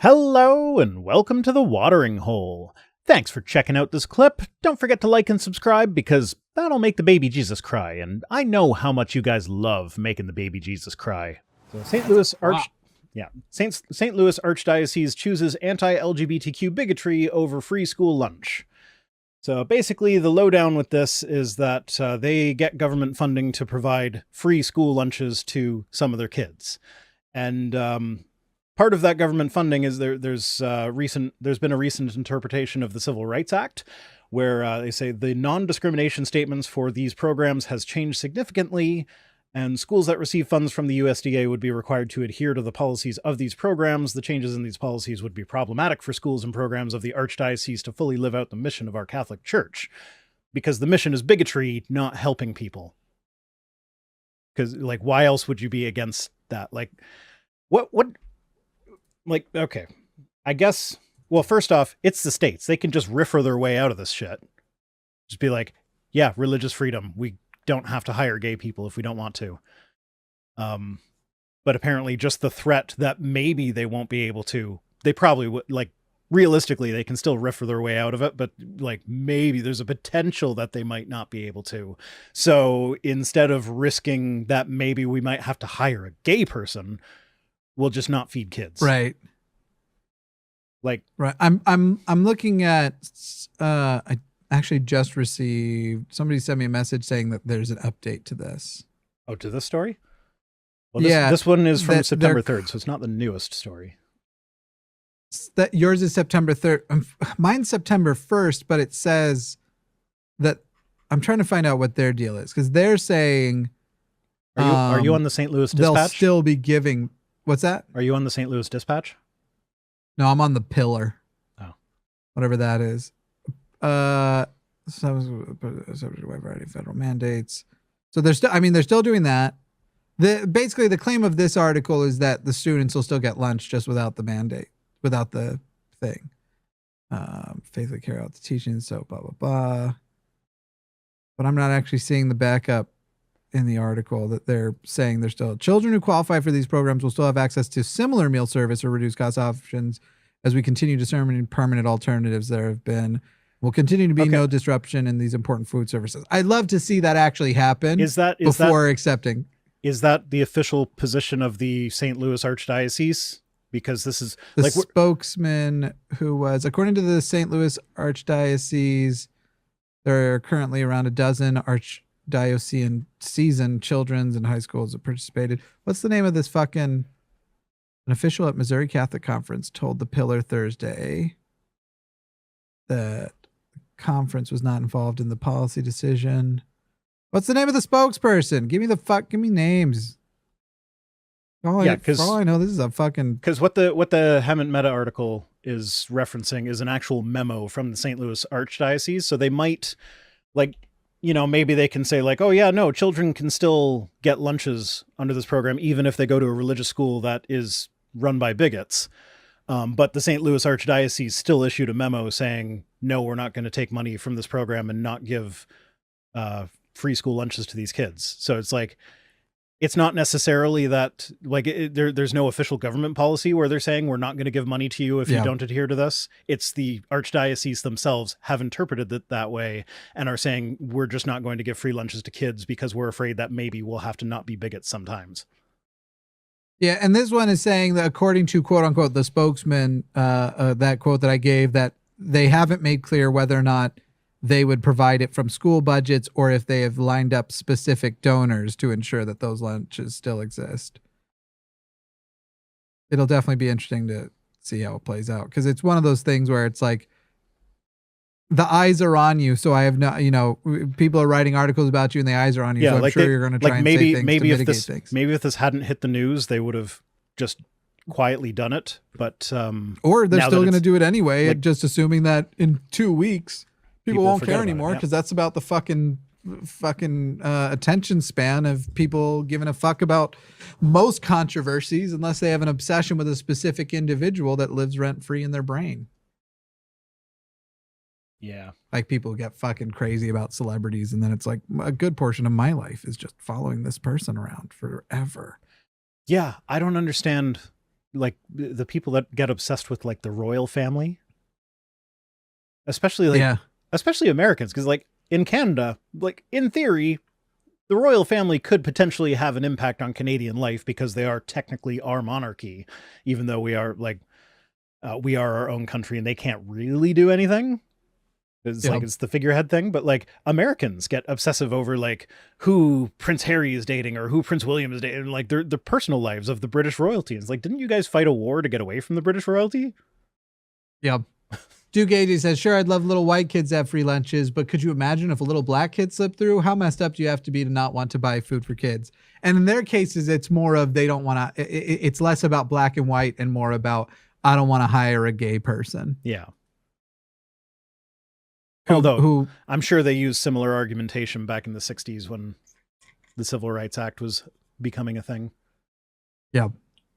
Hello and welcome to the Watering Hole. Thanks for checking out this clip. Don't forget to like and subscribe because that'll make the baby Jesus cry, and I know how much you guys love making the baby Jesus cry. So St. Louis St. Louis Archdiocese chooses anti-LGBTQ bigotry over free school lunch. So basically the lowdown with this is that they get government funding to provide free school lunches to some of their kids. And part of that government funding is there's been a recent interpretation of the Civil Rights Act where they say the non-discrimination statements for these programs has changed significantly, and schools that receive funds from the USDA would be required to adhere to the policies of these programs. The changes in these policies would be problematic for schools and programs of the Archdiocese to fully live out the mission of our Catholic Church, because the mission is bigotry, not helping people. Because, like, why else would you be against that? Like, what, like, okay, I guess, well, first off, it's the states. They can just riffer their way out of this shit. Just be like, yeah, religious freedom. We don't have to hire gay people if we don't want to. But apparently just the threat that maybe they won't be able to, they probably would, like, realistically, they can still riffer their way out of it, but like maybe there's a potential that they might not be able to. So instead of risking that maybe we might have to hire a gay person, we'll just not feed kids. Right. Like, right. I'm looking at, I actually just received, somebody sent me a message saying that there's an update to this. Oh, to this story? Well, this one is from September 3rd, so it's not the newest story. That yours is September 3rd. Mine's September 1st, but it says that I'm trying to find out what their deal is, because they're saying, are you on the St. Louis Dispatch? They'll still be giving. What's that? Are you on the St. Louis Dispatch? No, I'm on the Pillar. Oh, whatever that is. Subject to wide variety of federal mandates. So they're still, they're still doing that. Basically the claim of this article is that the students will still get lunch just without the mandate, without the thing. Faithfully carry out the teachings, so blah, blah, blah. But I'm not actually seeing the backup in the article that they're saying they're still, children who qualify for these programs will still have access to similar meal service or reduced cost options as we continue determining permanent alternatives. There have been, will continue to be no disruption in these important food services. I'd love to see that actually happen before accepting. Is that the official position of the St. Louis Archdiocese? Because this is the spokesman who was, according to the St. Louis Archdiocese, there are currently around a dozen archdiocesan seasoned children's and high schools that participated. What's the name of this fucking, an official at Missouri Catholic Conference told the Pillar Thursday that the conference was not involved in the policy decision. What's the name of the spokesperson? Give me names. For all I know, this is a fucking... Because what the Hammond Meta article is referencing is an actual memo from the St. Louis Archdiocese. So they might, like, you know, maybe they can say like, oh yeah, no, children can still get lunches under this program, even if they go to a religious school that is run by bigots. But the St. Louis Archdiocese still issued a memo saying, no, we're not going to take money from this program and not give free school lunches to these kids. So it's like, it's not necessarily that, like, there's no official government policy where they're saying we're not going to give money to you if you don't adhere to this. It's the Archdiocese themselves have interpreted it that way and are saying we're just not going to give free lunches to kids because we're afraid that maybe we'll have to not be bigots sometimes. Yeah, and this one is saying that according to quote unquote the spokesman, that quote that I gave, that they haven't made clear whether or not they would provide it from school budgets or if they have lined up specific donors to ensure that those lunches still exist. It'll definitely be interesting to see how it plays out, because it's one of those things where it's like the eyes are on you. So I have no, you know, people are writing articles about you and the eyes are on you. Yeah, so I'm sure you're going to try and say things to mitigate things. Maybe if this hadn't hit the news, they would have just quietly done it. But or they're still going to do it anyway, like, just assuming that in 2 weeks people won't care anymore, because that's about the fucking attention span of people giving a fuck about most controversies, unless they have an obsession with a specific individual that lives rent free in their brain. Yeah. Like people get fucking crazy about celebrities, and then it's like a good portion of my life is just following this person around forever. Yeah. I don't understand like the people that get obsessed with like the royal family, especially like, especially Americans. Cause like in Canada, like in theory, the royal family could potentially have an impact on Canadian life because they are technically our monarchy, even though we are like, we are our own country and they can't really do anything. It's like, it's the figurehead thing, but like Americans get obsessive over like who Prince Harry is dating or who Prince William is dating, like the personal lives of the British royalty. It's like, didn't you guys fight a war to get away from the British royalty? Yep. Duke 80 says, sure, I'd love little white kids to have free lunches, but could you imagine if a little black kid slipped through? How messed up do you have to be to not want to buy food for kids? And in their cases, it's more of they don't want to, it's less about black and white and more about, I don't want to hire a gay person. Yeah. Although I'm sure they used similar argumentation back in the 60s when the Civil Rights Act was becoming a thing. Yeah.